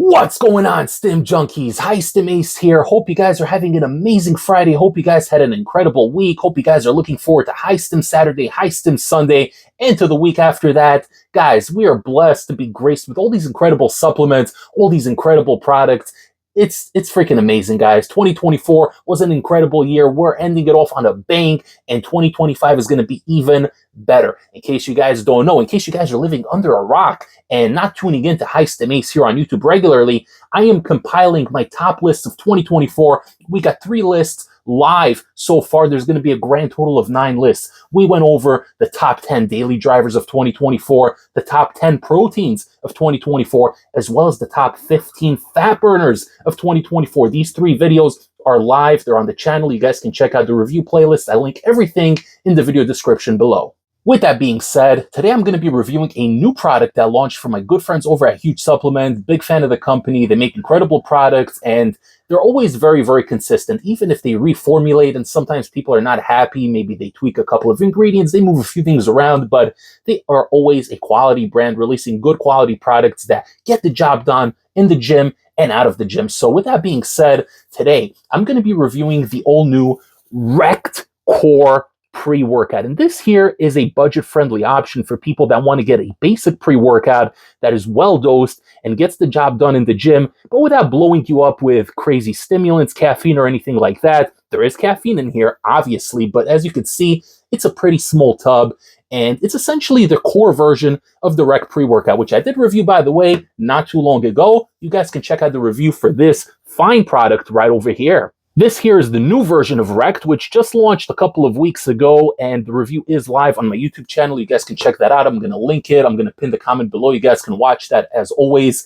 What's going on, Stim Junkies? Hi, Stim Ace here. Hope you guys are having an amazing Friday. Hope you guys had an incredible week. Hope you guys are looking forward to High Stim Saturday, High Stim Sunday, and to the week after that. Guys, we are blessed to be graced with all these incredible supplements, all these incredible products. It's freaking amazing, guys. 2024 was an incredible year. We're ending it off on a bang, and 2025 is going to be even better. In case you guys don't know, in case you guys are living under a rock and not tuning into High Stim Ace here on YouTube regularly, I am compiling my top lists of 2024. We got 3 lists live so far. There's going to be a grand total of 9 lists. We went over the top 10 daily drivers of 2024, the top 10 proteins of 2024, as well as the top 15 fat burners of 2024. These 3 videos are live. They're on the channel. You guys can check out the review playlist. I link everything in the video description below. With that being said, today I'm going to be reviewing a new product that launched from my good friends over at Huge Supplement. Big fan of the company. They make incredible products and they're always very, very consistent. Even if they reformulate and sometimes people are not happy, maybe they tweak a couple of ingredients, they move a few things around, but they are always a quality brand releasing good quality products that get the job done in the gym and out of the gym. So with that being said, today I'm going to be reviewing the all new Rect Core pre-workout. And this here is a budget-friendly option for people that want to get a basic pre-workout that is well-dosed and gets the job done in the gym, but without blowing you up with crazy stimulants, caffeine, or anything like that. There is caffeine in here, obviously, but as you can see, it's a pretty small tub, and it's essentially the core version of the Rect pre-workout, which I did review, by the way, not too long ago. You guys can check out the review for this fine product right over here. This here is the new version of Rect, which just launched a couple of weeks ago, and the review is live on my YouTube channel. You guys can check that out. I'm going to link it. I'm going to pin the comment below. You guys can watch that as always.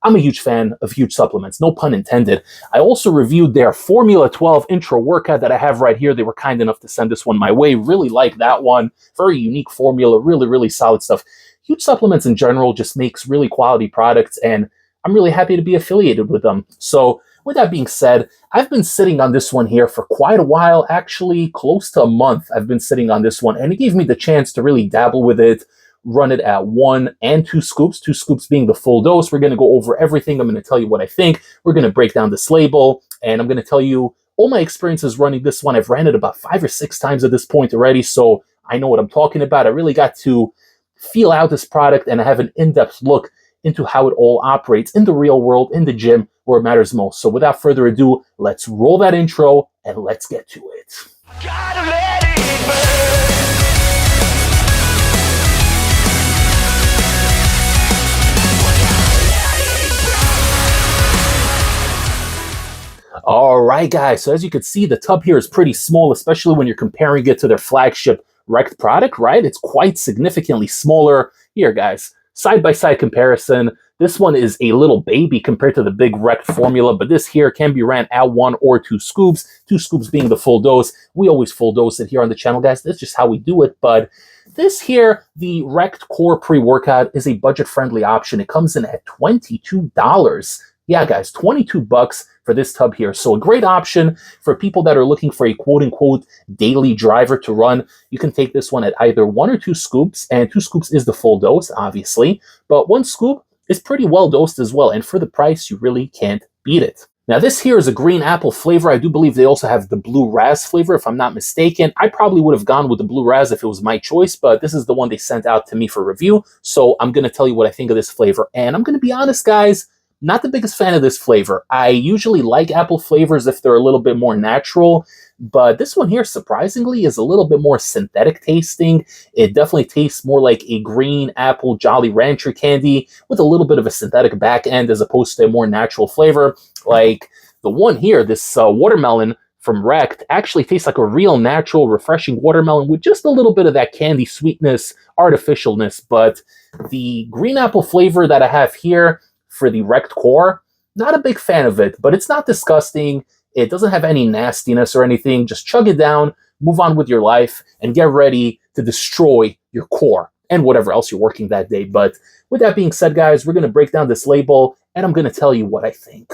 I'm a huge fan of Huge Supplements, no pun intended. I also reviewed their Formula 12 intro workout that I have right here. They were kind enough to send this one my way. Really like that one. Very unique formula, really, really solid stuff. Huge Supplements in general just makes really quality products, and I'm really happy to be affiliated with them. So with that being said, I've been sitting on this one here for quite a while, actually close to a month I've been sitting on this one, and it gave me the chance to really dabble with it, run it at 1 and 2 scoops, 2 scoops being the full dose. We're going to go over everything. I'm going to tell you what I think. We're going to break down this label, and I'm going to tell you all my experiences running this one. I've ran it about 5 or 6 times at this point already, so I know what I'm talking about. I really got to feel out this product, and I have an in-depth look into how it all operates in the real world, in the gym, where it matters most. So without further ado, let's roll that intro and let's get to it. Gotta let it burn. All right, guys. So as you can see, the tub here is pretty small, especially when you're comparing it to their flagship Rect product, right? It's quite significantly smaller. Here, guys. Side-by-side comparison, this one is a little baby compared to the big Rect formula, but this here can be ran at 1 or 2 scoops, 2 scoops being the full dose. We always full dose it here on the channel, guys. That's just how we do it, but this here, the Rect Core pre-workout, is a budget-friendly option. It comes in at $22. Yeah, guys, 22 bucks for this tub here. So a great option for people that are looking for a quote-unquote daily driver to run. You can take this one at either 1 or 2 scoops, and 2 scoops is the full dose, obviously, but 1 scoop is pretty well dosed as well, and for the price, you really can't beat it. Now, this here is a green apple flavor. I do believe they also have the blue raz flavor, if I'm not mistaken. I probably would have gone with the blue raz if it was my choice, but this is the one they sent out to me for review, so I'm going to tell you what I think of this flavor, and I'm going to be honest, guys, not the biggest fan of this flavor. I usually like apple flavors if they're a little bit more natural, but this one here, surprisingly, is a little bit more synthetic tasting. It definitely tastes more like a green apple Jolly Rancher candy with a little bit of a synthetic back end as opposed to a more natural flavor. Like the one here, this watermelon from Rect, actually tastes like a real natural, refreshing watermelon with just a little bit of that candy sweetness, artificialness, but the green apple flavor that I have here for the Rect Core, not a big fan of it, but it's not disgusting. It doesn't have any nastiness or anything. Just chug it down, move on with your life, and get ready to destroy your core and whatever else you're working that day. But with that being said, guys, we're going to break down this label, and I'm going to tell you what I think.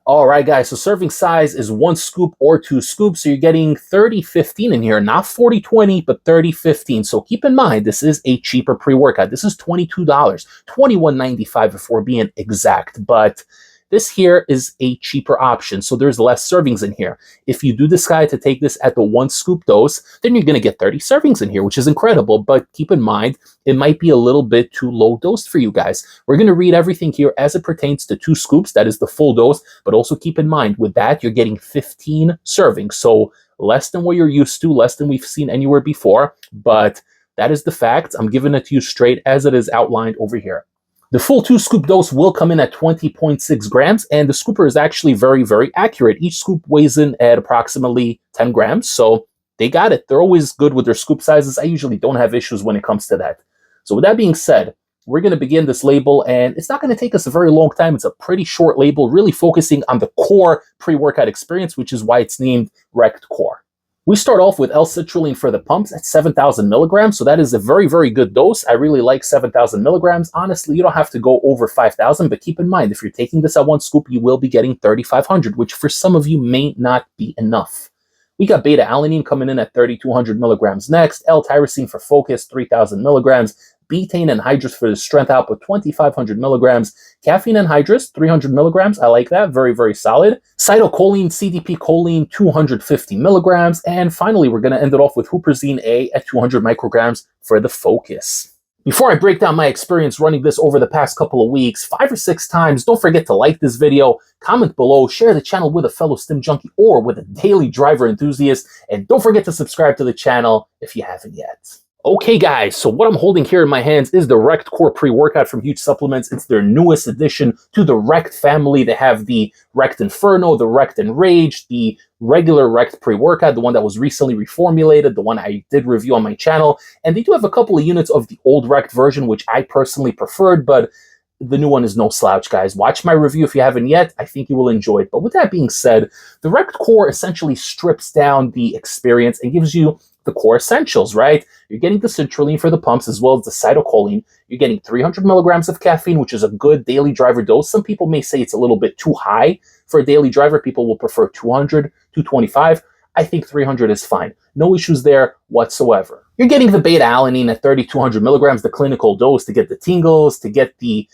All right, guys, so serving size is 1 scoop or 2 scoops, so you're getting 30-15 in here, not 40-20, but 30-15. So keep in mind, this is a cheaper pre-workout. This is $22, $21.95 if we're being exact, but This here is a cheaper option, so there's less servings in here. If you do decide to take this at the 1 scoop dose, then you're going to get 30 servings in here, which is incredible. But keep in mind, it might be a little bit too low dosed for you guys. We're going to read everything here as it pertains to 2 scoops. That is the full dose. But also keep in mind, with that, you're getting 15 servings. So less than what you're used to, less than we've seen anywhere before. But that is the fact. I'm giving it to you straight as it is outlined over here. The full 2 scoop dose will come in at 20.6 grams, and the scooper is actually very, very accurate. Each scoop weighs in at approximately 10 grams, so they got it. They're always good with their scoop sizes. I usually don't have issues when it comes to that. So with that being said, we're going to begin this label, and it's not going to take us a very long time. It's a pretty short label, really focusing on the core pre-workout experience, which is why it's named Rect Core. We start off with L-citrulline for the pumps at 7,000 milligrams, so that is a very, very good dose. I really like 7,000 milligrams. Honestly, you don't have to go over 5,000, but keep in mind, if you're taking this at 1 scoop, you will be getting 3,500, which for some of you may not be enough. We got beta-alanine coming in at 3,200 milligrams next, L-tyrosine for focus, 3,000 milligrams, betaine anhydrous for the strength output, 2,500 milligrams, caffeine anhydrous, 300 milligrams. I like that. Very, very solid. Cytocholine, CDP choline, 250 milligrams. And finally, we're going to end it off with huperzine A at 200 micrograms for the focus. Before I break down my experience running this over the past couple of weeks, 5 or 6 times, don't forget to like this video, comment below, share the channel with a fellow stim junkie or with a daily driver enthusiast, and don't forget to subscribe to the channel if you haven't yet. Okay guys, so what I'm holding here in my hands is the Rect Core pre-workout from Huge Supplements. It's their newest addition to the Rect family. They have the Rect Inferno, the Rect Enrage, the regular Rect pre-workout, the one that was recently reformulated, the one I did review on my channel. And they do have a couple of units of the old Rect version, which I personally preferred, but the new one is no slouch, guys. Watch my review if you haven't yet. I think you will enjoy it. But with that being said, the Rect Core essentially strips down the experience and gives you the core essentials, right? You're getting the citrulline for the pumps as well as the cytocholine. You're getting 300 milligrams of caffeine, which is a good daily driver dose. Some people may say it's a little bit too high for a daily driver. People will prefer 200, 225. I think 300 is fine. No issues there whatsoever. You're getting the beta-alanine at 3,200 milligrams, the clinical dose, to get the tingles, to get the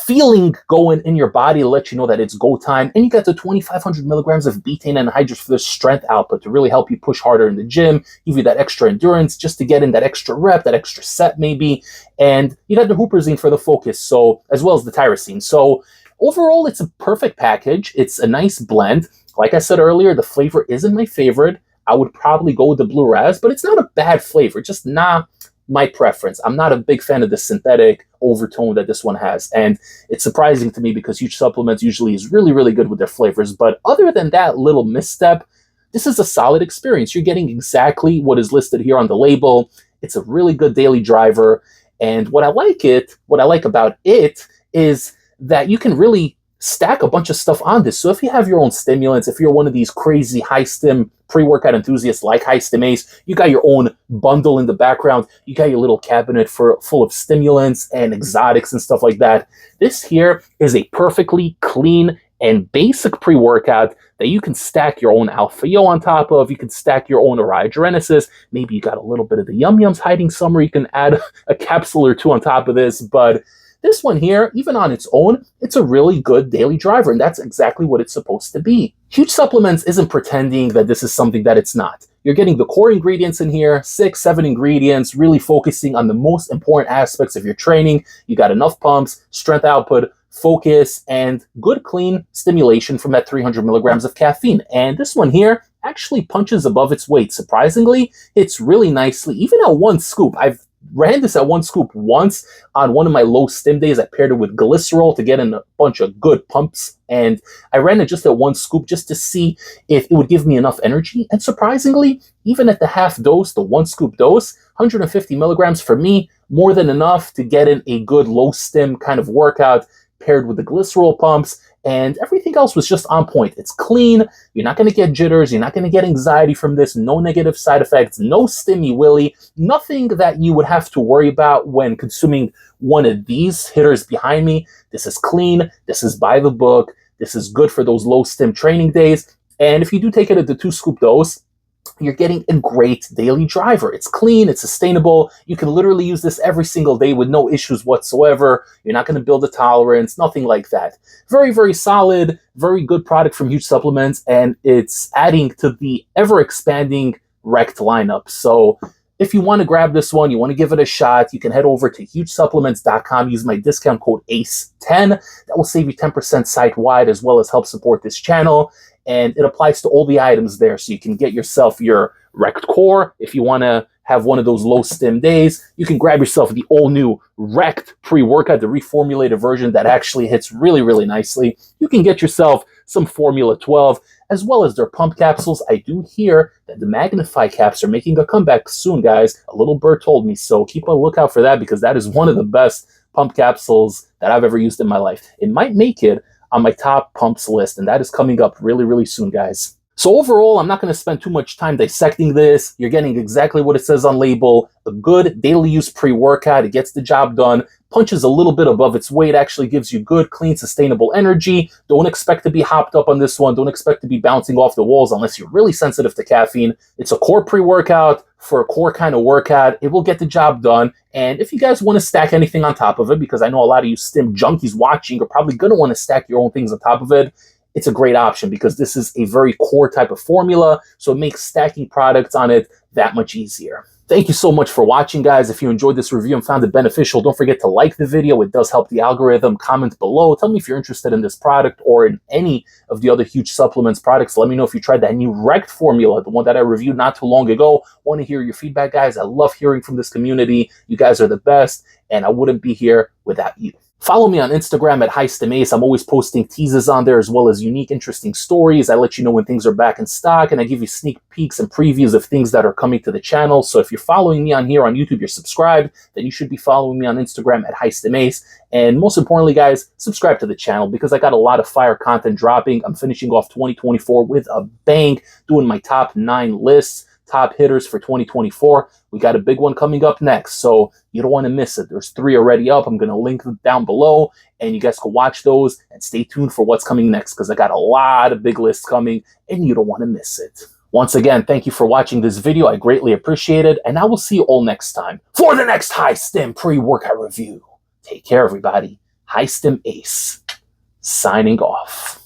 feeling going in your body to let you know that it's go time. And you got the 2,500 milligrams of betaine anhydrous for the strength output to really help you push harder in the gym, give you that extra endurance just to get in that extra rep, that extra set maybe. And you got the huperzine for the focus, so as well as the tyrosine. So overall, it's a perfect package. It's a nice blend. Like I said earlier, the flavor isn't my favorite. I would probably go with the blue raz, but it's not a bad flavor, just not my preference. I'm not a big fan of the synthetic overtone that this one has, and it's surprising to me because Huge Supplements usually is really, really good with their flavors. But other than that little misstep, this is a solid experience. You're getting exactly what is listed here on the label. It's a really good daily driver, and what I like about it is that you can really stack a bunch of stuff on this. So if you have your own stimulants, if you're one of these crazy high stim pre-workout enthusiasts like High Stim Ace, you got your own bundle in the background. You got your little cabinet full of stimulants and exotics and stuff like that. This here is a perfectly clean and basic pre-workout that you can stack your own Alpha Yo on top of. You can stack your own Araya Genesis. Maybe you got a little bit of the Yum Yums hiding somewhere. You can add a capsule or two on top of this, but this one here, even on its own, it's a really good daily driver, and that's exactly what it's supposed to be. Huge Supplements isn't pretending that this is something that it's not. You're getting the core ingredients in here, 6, 7 ingredients, really focusing on the most important aspects of your training. You got enough pumps, strength output, focus, and good clean stimulation from that 300 milligrams of caffeine. And this one here actually punches above its weight. Surprisingly, it's really nicely, even at 1 scoop. I've ran this at 1 scoop once on one of my low stim days. I paired it with glycerol to get in a bunch of good pumps, and I ran it just at 1 scoop just to see if it would give me enough energy. And surprisingly, even at the half dose, the 1 scoop dose, 150 milligrams for me, more than enough to get in a good low stim kind of workout paired with the glycerol pumps, and everything else was just on point. It's clean. You're not going to get jitters. You're not going to get anxiety from this. No negative side effects. No stimmy willy. Nothing that you would have to worry about when consuming one of these hitters behind me. This is clean. This is by the book. This is good for those low stim training days. And if you do take it at the 2 scoop dose, you're getting a great daily driver. It's clean, it's sustainable. You can literally use this every single day with no issues whatsoever. You're not going to build a tolerance, nothing like that. Very, very solid, very good product from Huge Supplements, and it's adding to the ever-expanding Rekt lineup. So if you want to grab this one, you want to give it a shot, you can head over to hugesupplements.com, use my discount code ACE10. That will save you 10% site-wide, as well as help support this channel. And it applies to all the items there, so you can get yourself your Rekt Core. If you want to have one of those low stim days, you can grab yourself the all-new Rekt pre-workout, the reformulated version that actually hits really, really nicely. You can get yourself some Formula 12, as well as their pump capsules. I do hear that the Magnify caps are making a comeback soon, guys. A little bird told me, so keep a lookout for that, because that is one of the best pump capsules that I've ever used in my life. It might make it on my top pumps list, and that is coming up really, really soon, guys. So overall, I'm not going to spend too much time dissecting this. You're getting exactly what it says on label. A good daily use pre-workout. It gets the job done. Punches a little bit above its weight. Actually gives you good, clean, sustainable energy. Don't expect to be hopped up on this one. Don't expect to be bouncing off the walls unless you're really sensitive to caffeine. It's a core pre-workout for a core kind of workout. It will get the job done. And if you guys want to stack anything on top of it, because I know a lot of you stim junkies watching are probably going to want to stack your own things on top of it, it's a great option because this is a very core type of formula, so it makes stacking products on it that much easier. Thank you so much for watching, guys. If you enjoyed this review and found it beneficial, don't forget to like the video. It does help the algorithm. Comment below. Tell me if you're interested in this product or in any of the other Huge Supplements products. Let me know if you tried that new Rekt formula, the one that I reviewed not too long ago. Want to hear your feedback, guys. I love hearing from this community. You guys are the best, and I wouldn't be here without you. Follow me on Instagram at HiStimAce. I'm always posting teases on there, as well as unique, interesting stories. I let you know when things are back in stock, and I give you sneak peeks and previews of things that are coming to the channel. So if you're following me on here on YouTube, you're subscribed, then you should be following me on Instagram at HiStimAce. And most importantly, guys, subscribe to the channel because I got a lot of fire content dropping. I'm finishing off 2024 with a bang, doing my top 9 lists. Top hitters for 2024. We got a big one coming up next, so you don't want to miss it. There's 3 already up. I'm going to link them down below, and you guys can watch those and stay tuned for what's coming next because I got a lot of big lists coming, and you don't want to miss it. Once again, thank you for watching this video. I greatly appreciate it, and I will see you all next time for the next HiStim pre-workout review. Take care, everybody. HiStim Ace, signing off.